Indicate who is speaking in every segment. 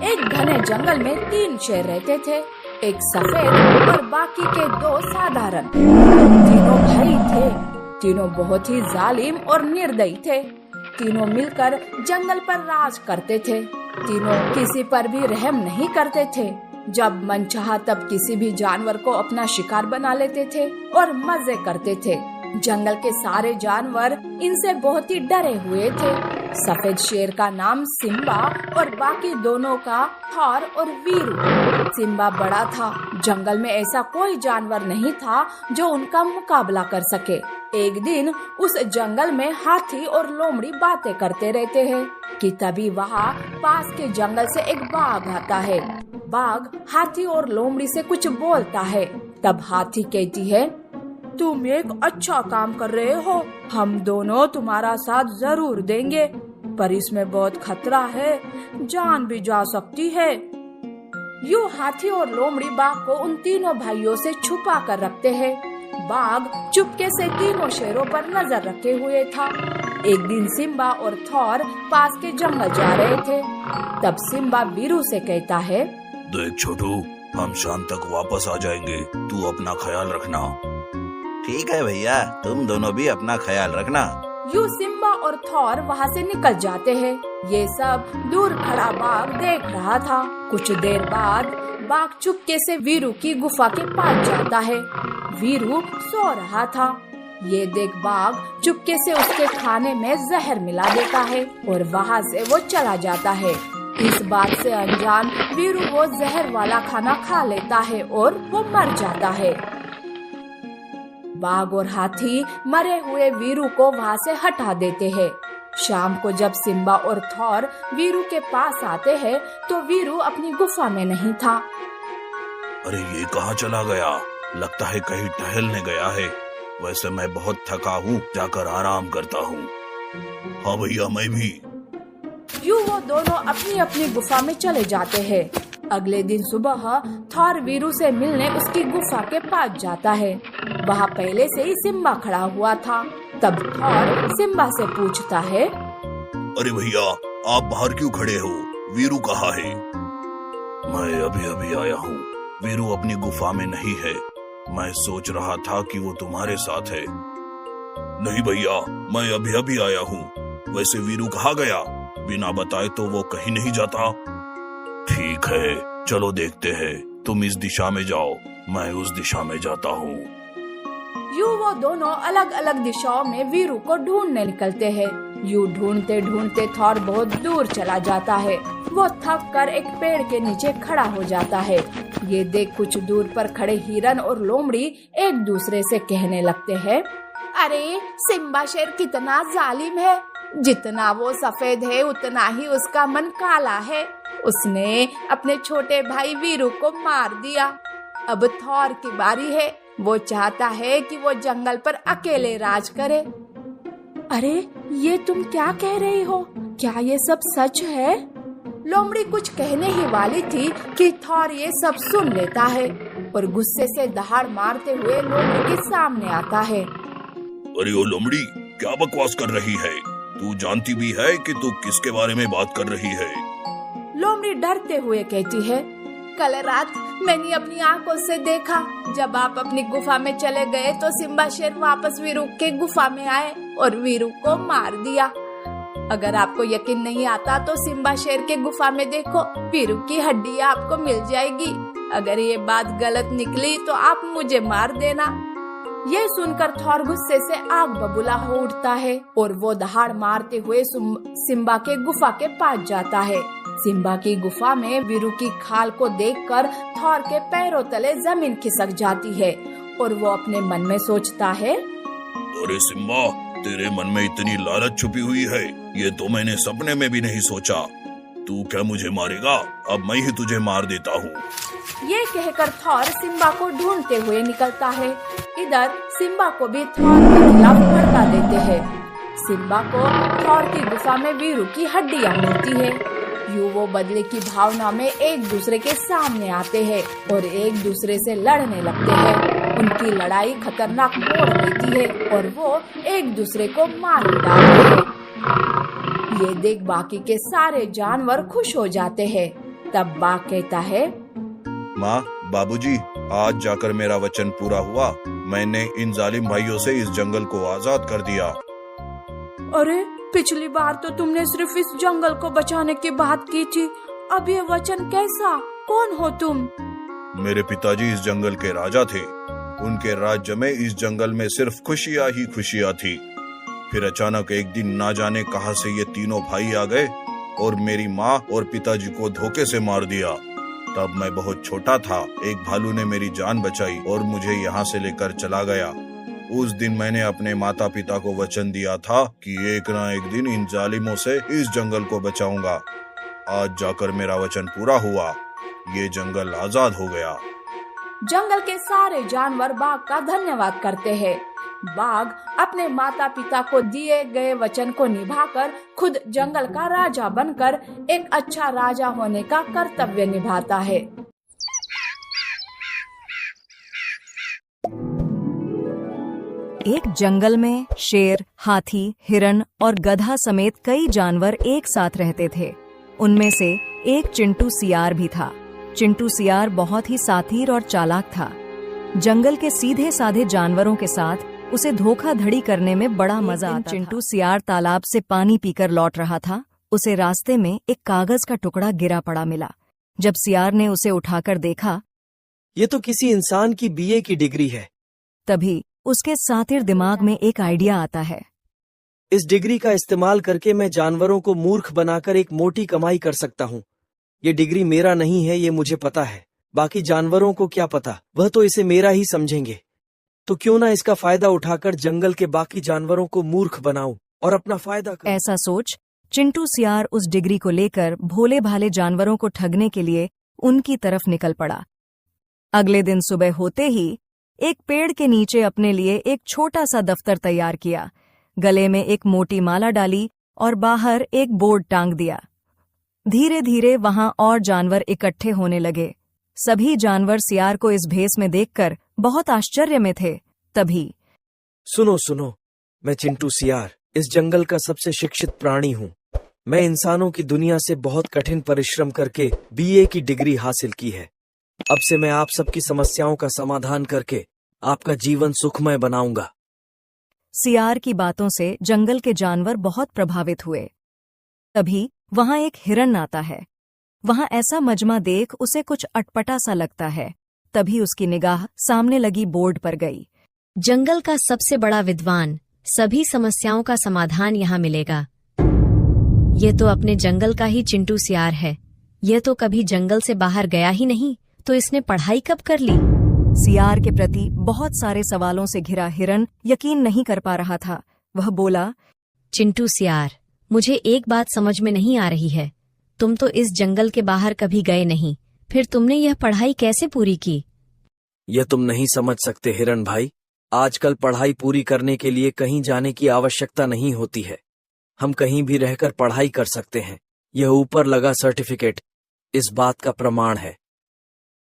Speaker 1: एक घने जंगल में 3 शेर रहते थे, एक सफेद और बाकी के 2 साधारण। तीनों भाई थे। तीनों बहुत ही जालिम और निर्दयी थे। तीनों मिलकर जंगल पर राज करते थे। तीनों किसी पर भी रहम नहीं करते थे। जब मन चाहा तब किसी भी जानवर को अपना शिकार बना लेते थे और मजे करते थे। जंगल के सारे जानवर इनसे बहुत ही डरे हुए थे। सफेद शेर का नाम सिम्बा और बाकी दोनों का थॉर और वीरू। सिम्बा बड़ा था। जंगल में ऐसा कोई जानवर नहीं था जो उनका मुकाबला कर सके। एक दिन उस जंगल में हाथी और लोमड़ी बातें करते रहते हैं कि तभी वहाँ पास के जंगल से एक बाघ आता है। बाघ हाथी और लोमड़ी से कुछ बोलता है। तब हाथी कहती है, तुम एक अच्छा काम कर रहे हो। हम दोनों तुम्हारा साथ जरूर देंगे, पर इसमें बहुत खतरा है, जान भी जा सकती है। यूँ हाथी और लोमड़ी बाघ को उन तीनों भाइयों से छुपा कर रखते हैं। बाघ चुपके से तीनों शेरों पर नजर रखे हुए था। एक दिन सिम्बा और थॉर पास के जंगल जा रहे थे। तब सिम्बा वीरू से कहता है,
Speaker 2: देख छोटू, हम शाम तक वापस आ जाएंगे, तू अपना ख्याल रखना।
Speaker 3: ठीक है भैया, तुम दोनों भी अपना ख्याल रखना।
Speaker 1: यूँ सिम्बा और थॉर वहाँ से निकल जाते हैं। ये सब दूर खड़ा बाघ देख रहा था। कुछ देर बाद बाघ चुपके से वीरू की गुफा के पास जाता है। वीरू सो रहा था। ये देख बाघ चुपके से उसके खाने में जहर मिला देता है और वहाँ से वो चला जाता है। इस बात से अनजान वीरू वो जहर वाला खाना खा लेता है और वो मर जाता है। बाघ और हाथी मरे हुए वीरू को वहाँ से हटा देते हैं। शाम को जब सिम्बा और थॉर वीरू के पास आते हैं तो वीरू अपनी गुफा में नहीं था।
Speaker 2: अरे ये कहाँ चला गया? लगता है कहीं टहलने गया है। वैसे मैं बहुत थका हूँ, जाकर आराम करता हूँ। हाँ भैया, मैं भी।
Speaker 1: यूँ वो दोनों अपनी अपनी गुफा में चले जाते हैं। अगले दिन सुबह थॉर वीरू से मिलने उसकी गुफा के पास जाता है। वहाँ पहले से ही सिम्बा खड़ा हुआ था। तब थॉर सिम्बा से पूछता है,
Speaker 2: अरे भैया, आप बाहर क्यों खड़े हो? वीरू कहाँ है? मैं अभी अभी आया हूँ। वीरू अपनी गुफा में नहीं है। मैं सोच रहा था कि वो तुम्हारे साथ है। नहीं भैया, मैं अभी अभी आया हूँ। वैसे वीरू कहाँ गया? बिना बताए तो वो कहीं नहीं जाता। ठीक है, चलो देखते हैं। तुम इस दिशा में जाओ, मैं उस दिशा में जाता हूँ।
Speaker 1: यूँ वो दोनों अलग अलग दिशाओं में वीरू को ढूंढने निकलते हैं। यूँ ढूंढते ढूंढते थॉर बहुत दूर चला जाता है। वो थक कर एक पेड़ के नीचे खड़ा हो जाता है। ये देख कुछ दूर पर खड़े हिरन और लोमड़ी एक दूसरे से कहने लगते हैं, अरे सिम्बा शेर कितना जालिम है। जितना वो सफेद है उतना ही उसका मन काला है। उसने अपने छोटे भाई वीरू को मार दिया। अब थॉर की बारी है। वो चाहता है कि वो जंगल पर अकेले राज करे। अरे ये तुम क्या कह रही हो? क्या ये सब सच है? लोमड़ी कुछ कहने ही वाली थी कि थॉर ये सब सुन लेता है और गुस्से से दहाड़ मारते हुए लोमड़ी के सामने आता है।
Speaker 2: अरे ओ लोमड़ी, क्या बकवास कर रही है? तू जानती भी है कि तू किसके बारे में बात कर रही है?
Speaker 1: लोमड़ी डरते हुए कहती है, कल रात मैंने अपनी आंखों से देखा। जब आप अपनी गुफा में चले गए तो सिम्बा शेर वापस वीरू के गुफा में आए और वीरू को मार दिया। अगर आपको यकीन नहीं आता तो सिम्बा शेर के गुफा में देखो, वीरू की हड्डी आपको मिल जाएगी। अगर ये बात गलत निकली तो आप मुझे मार देना। ये सुनकर थॉर गुस्से से आग बबूला हो उठता है और वो दहाड़ मारते हुए सिम्बा के गुफा के पास जाता है। सिम्बा की गुफा में वीरू की खाल को देखकर थॉर के पैरों तले जमीन खिसक जाती है और वो अपने मन में सोचता है,
Speaker 2: अरे सिम्बा, तेरे मन में इतनी लालच छुपी हुई है, ये तो मैंने सपने में भी नहीं सोचा। तू क्या मुझे मारेगा? अब मैं ही तुझे मार देता हूँ।
Speaker 1: ये कहकर थॉर सिम्बा को ढूंढते हुए निकलता है। इधर सिम्बा को भी थॉर के खिलाफ भड़का देते हैं। सिम्बा को थॉर की गुफा में वीरू की हड्डियां मिलती है। यूँ वो बदले की भावना में एक दूसरे के सामने आते हैं और एक दूसरे से लड़ने लगते हैं। उनकी लड़ाई खतरनाक मोड़ लेती है और वो एक दूसरे को मार डालते हैं। ये देख बाकी के सारे जानवर खुश हो जाते हैं। तब बाघ कहता है,
Speaker 2: माँ, बाबूजी, आज जाकर मेरा वचन पूरा हुआ। मैंने इन जालिम भाइयों से इस जंगल को आजाद कर दिया।
Speaker 1: अरे, पिछली बार तो तुमने सिर्फ इस जंगल को बचाने की बात की थी, अब ये वचन कैसा? कौन हो तुम?
Speaker 2: मेरे पिताजी इस जंगल के राजा थे। उनके राज्य में इस जंगल में सिर्फ खुशियाँ ही खुशियाँ थी। फिर अचानक एक दिन ना जाने कहां से ये तीनों भाई आ गए और मेरी माँ और पिताजी को धोखे से मार दिया। तब मैं बहुत छोटा था। एक भालू ने मेरी जान बचाई और मुझे यहाँ से लेकर चला गया। उस दिन मैंने अपने माता पिता को वचन दिया था कि एक ना एक दिन इन जालिमों से इस जंगल को बचाऊंगा। आज जाकर मेरा वचन पूरा हुआ। ये जंगल आजाद हो गया।
Speaker 1: जंगल के सारे जानवर बाघ का धन्यवाद करते हैं। बाघ अपने माता पिता को दिए गए वचन को निभाकर खुद जंगल का राजा बनकर एक अच्छा राजा होने का कर्तव्य निभाता है।
Speaker 4: एक जंगल में शेर, हाथी, हिरन और गधा समेत कई जानवर एक साथ रहते थे। उनमें से एक चिंटू सियार भी था। चिंटू सियार बहुत ही साथीर और चालाक था। जंगल के सीधे साधे जानवरों के साथ उसे धोखाधड़ी करने में बड़ा मजा आता था। चिंटू सियार तालाब से पानी पीकर लौट रहा था। उसे रास्ते में एक कागज का टुकड़ा गिरा पड़ा मिला। जब सियार ने उसे उठाकर देखा,
Speaker 5: ये तो किसी इंसान की बीए की डिग्री है।
Speaker 4: तभी उसके सातिर दिमाग में एक आइडिया आता है।
Speaker 5: इस डिग्री का इस्तेमाल करके मैं जानवरों को मूर्ख बनाकर एक मोटी कमाई कर सकता हूँ। ये डिग्री मेरा नहीं है, ये मुझे पता है। बाकी जानवरों को क्या पता, वह तो इसे मेरा ही समझेंगे। तो क्यों ना इसका फायदा उठाकर जंगल के बाकी जानवरों को मूर्ख बनाऊं और अपना फायदा करूं।
Speaker 4: ऐसा सोच चिंटू सियार उस डिग्री को लेकर भोले भाले जानवरों को ठगने के लिए उनकी तरफ निकल पड़ा। अगले दिन सुबह होते ही एक पेड़ के नीचे अपने लिए एक छोटा सा दफ्तर तैयार किया। गले में एक मोटी माला डाली और बाहर एक बोर्ड टांग दिया। धीरे धीरे वहां और जानवर इकट्ठे होने लगे। सभी जानवर सियार को इस भेष में देखकर बहुत आश्चर्य में थे। तभी
Speaker 5: सुनो सुनो, मैं चिंटू सियार इस जंगल का सबसे शिक्षित प्राणी हूँ। मैं इंसानों की दुनिया से बहुत कठिन परिश्रम करके बीए की डिग्री हासिल की है। अब से मैं आप सबकी समस्याओं का समाधान करके आपका जीवन सुखमय बनाऊंगा।
Speaker 4: सियार की बातों से जंगल के जानवर बहुत प्रभावित हुए। तभी वहां एक हिरन आता है। वहां ऐसा मजमा देख उसे कुछ अटपटा सा लगता है। तभी उसकी निगाह सामने लगी बोर्ड पर गई।
Speaker 6: जंगल का सबसे बड़ा विद्वान, सभी समस्याओं का समाधान यहाँ मिलेगा। ये तो अपने जंगल का ही चिंटू सियार है। ये तो कभी जंगल से बाहर गया ही नहीं, तो इसने पढ़ाई कब कर ली?
Speaker 4: सियार के प्रति बहुत सारे सवालों से घिरा हिरन यकीन नहीं कर पा रहा था। वह बोला,
Speaker 6: चिंटू सियार, मुझे एक बात समझ में नहीं आ रही है। तुम तो इस जंगल के बाहर कभी गए नहीं, फिर तुमने यह पढ़ाई कैसे पूरी की?
Speaker 5: यह तुम नहीं समझ सकते हिरन भाई। आजकल पढ़ाई पूरी करने के लिए कहीं जाने की आवश्यकता नहीं होती है। हम कहीं भी रहकर पढ़ाई कर सकते हैं। यह ऊपर लगा सर्टिफिकेट इस बात का प्रमाण है।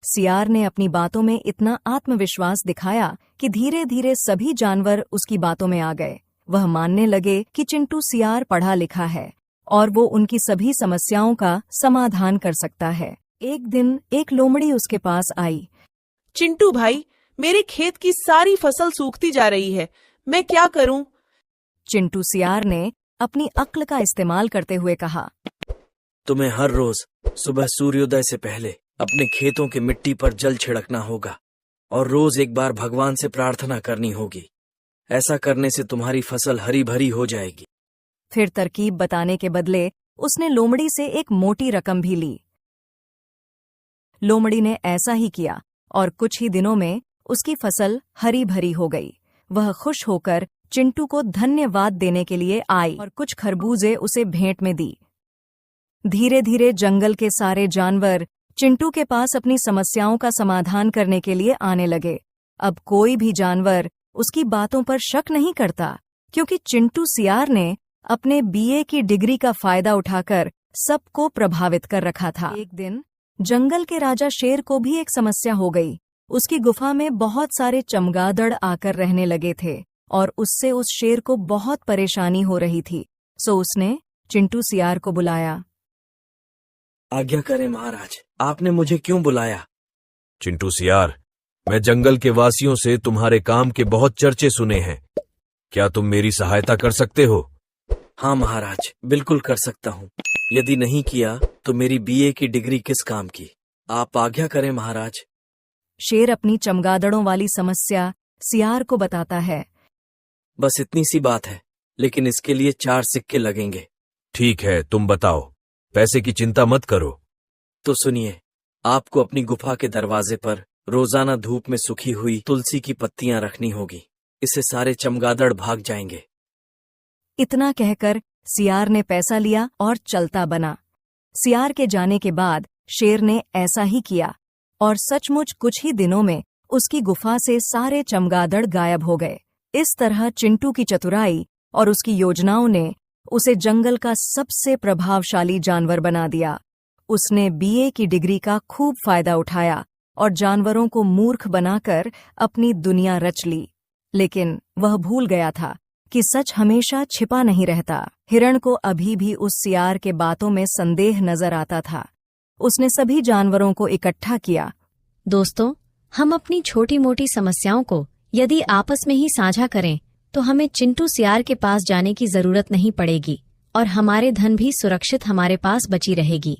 Speaker 4: सियार ने अपनी बातों में इतना आत्मविश्वास दिखाया कि धीरे धीरे सभी जानवर उसकी बातों में आ गए। वह मानने लगे कि चिंटू सियार पढ़ा लिखा है और वो उनकी सभी समस्याओं का समाधान कर सकता है। एक दिन एक लोमड़ी उसके पास आई।
Speaker 7: चिंटू भाई, मेरे खेत की सारी फसल सूखती जा रही है, मैं क्या करूं?
Speaker 4: चिंटू सियार ने अपनी अक्ल का इस्तेमाल करते हुए कहा,
Speaker 5: तुम्हें हर रोज सुबह सूर्योदय से पहले अपने खेतों की मिट्टी पर जल छिड़कना होगा और रोज एक बार भगवान से प्रार्थना करनी होगी। ऐसा करने से तुम्हारी फसल हरी भरी हो जाएगी।
Speaker 4: फिर तरकीब बताने के बदले उसने लोमड़ी से एक मोटी रकम भी ली। लोमड़ी ने ऐसा ही किया और कुछ ही दिनों में उसकी फसल हरी भरी हो गई। वह खुश होकर चिंटू को धन्यवाद देने के लिए आई और कुछ खरबूजे उसे भेंट में दी। धीरे धीरे जंगल के सारे जानवर चिंटू के पास अपनी समस्याओं का समाधान करने के लिए आने लगे। अब कोई भी जानवर उसकी बातों पर शक नहीं करता, क्योंकि चिंटू सियार ने अपने बीए की डिग्री का फायदा उठाकर सबको प्रभावित कर रखा था। एक दिन जंगल के राजा शेर को भी एक समस्या हो गई। उसकी गुफा में बहुत सारे चमगादड़ आकर रहने लगे थे और उससे उस शेर को बहुत परेशानी हो रही थी। सो उसने चिंटू सियार को बुलाया।
Speaker 5: आज्ञा करें महाराज, आपने मुझे क्यों बुलाया?
Speaker 8: चिंटू सियार, मैं जंगल के वासियों से तुम्हारे काम के बहुत चर्चे सुने हैं। क्या तुम मेरी सहायता कर सकते हो?
Speaker 5: हाँ महाराज, बिल्कुल कर सकता हूँ। यदि नहीं किया तो मेरी बीए की डिग्री किस काम की? आप आज्ञा करें महाराज।
Speaker 4: शेर अपनी चमगादड़ों वाली समस्या सियार को बताता है।
Speaker 5: बस इतनी सी बात है, लेकिन इसके लिए 4 सिक्के लगेंगे।
Speaker 8: ठीक है, तुम बताओ, पैसे की चिंता मत करो।
Speaker 5: तो सुनिए, आपको अपनी गुफा के दरवाजे पर रोजाना धूप में सूखी हुई तुलसी की पत्तियां रखनी होगी। इससे सारे चमगादड़ भाग जाएंगे।
Speaker 4: इतना कहकर सियार ने पैसा लिया और चलता बना। सियार के जाने के बाद शेर ने ऐसा ही किया और सचमुच कुछ ही दिनों में उसकी गुफा से सारे चमगादड़ गायब हो गए। इस तरह चिंटू की चतुराई और उसकी योजनाओं ने उसे जंगल का सबसे प्रभावशाली जानवर बना दिया। उसने बीए की डिग्री का खूब फायदा उठाया और जानवरों को मूर्ख बनाकर अपनी दुनिया रच ली। लेकिन वह भूल गया था कि सच हमेशा छिपा नहीं रहता। हिरण को अभी भी उस सियार के बातों में संदेह नजर आता था। उसने सभी जानवरों को इकट्ठा किया।
Speaker 6: दोस्तों, हम अपनी छोटी मोटी समस्याओं को यदि आपस में ही साझा करें तो हमें चिंटू सियार के पास जाने की जरूरत नहीं पड़ेगी और हमारे धन भी सुरक्षित हमारे पास बची रहेगी।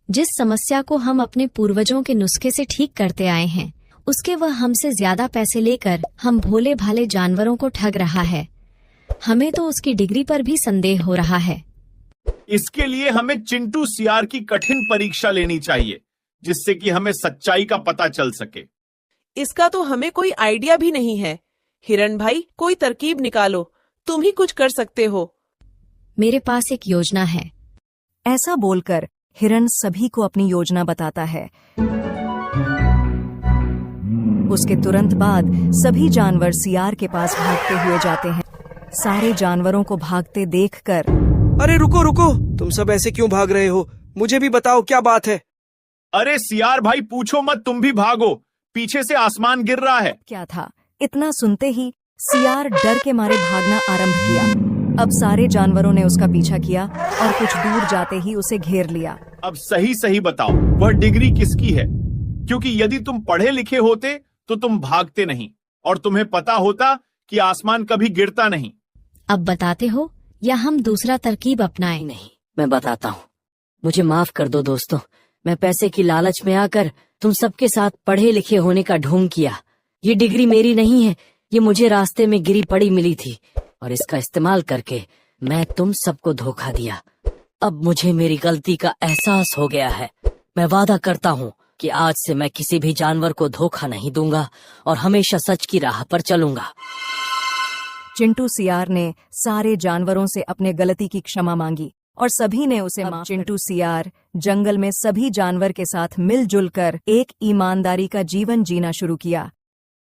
Speaker 6: जिस समस्या को हम अपने पूर्वजों के नुस्खे से ठीक करते आए हैं, उसके वह हमसे ज्यादा पैसे लेकर हम भोले भाले जानवरों को ठग रहा है। हमें तो उसकी डिग्री पर भी संदेह हो रहा है।
Speaker 9: इसके लिए हमें चिंटू सियार की कठिन परीक्षा लेनी चाहिए, जिससे कि हमें सच्चाई का पता चल सके।
Speaker 7: इसका तो हमें कोई आइडिया भी नहीं है। हिरण भाई, कोई तरकीब निकालो, तुम ही कुछ कर सकते हो।
Speaker 6: मेरे पास एक योजना है।
Speaker 4: ऐसा बोलकर हिरण सभी को अपनी योजना बताता है। उसके तुरंत बाद सभी जानवर सियार के पास भागते हुए जाते हैं। सारे जानवरों को भागते देखकर,
Speaker 5: अरे रुको रुको, तुम सब ऐसे क्यों भाग रहे हो? मुझे भी बताओ क्या बात है।
Speaker 9: अरे सियार भाई, पूछो मत, तुम भी भागो, पीछे से आसमान गिर रहा है।
Speaker 4: क्या था? इतना सुनते ही सियार डर के मारे भागना आरंभ किया। अब सारे जानवरों ने उसका पीछा किया और कुछ दूर जाते ही उसे घेर लिया।
Speaker 9: अब सही सही बताओ, वह डिग्री किसकी है? क्योंकि यदि तुम पढ़े लिखे होते तो तुम भागते नहीं और तुम्हें पता होता कि आसमान कभी गिरता नहीं।
Speaker 6: अब बताते हो या हम दूसरा तरकीब अपनाएं?
Speaker 10: नहीं, मैं बताता हूँ। मुझे माफ कर दो दोस्तों, मैं पैसे की लालच में आकर तुम सबके साथ पढ़े लिखे होने का ढोंग किया। ये डिग्री मेरी नहीं है, ये मुझे रास्ते में गिरी पड़ी मिली थी और इसका इस्तेमाल करके मैं तुम सबको धोखा दिया। अब मुझे मेरी गलती का एहसास हो गया है। मैं वादा करता हूँ कि आज से मैं किसी भी जानवर को धोखा नहीं दूंगा और हमेशा सच की राह पर चलूंगा।
Speaker 4: चिंटू सियार ने सारे जानवरों से अपने गलती की क्षमा मांगी और सभी ने उसे माफ। चिंटू सियार जंगल में सभी जानवर के साथ मिलजुल कर एक ईमानदारी का जीवन जीना शुरू किया।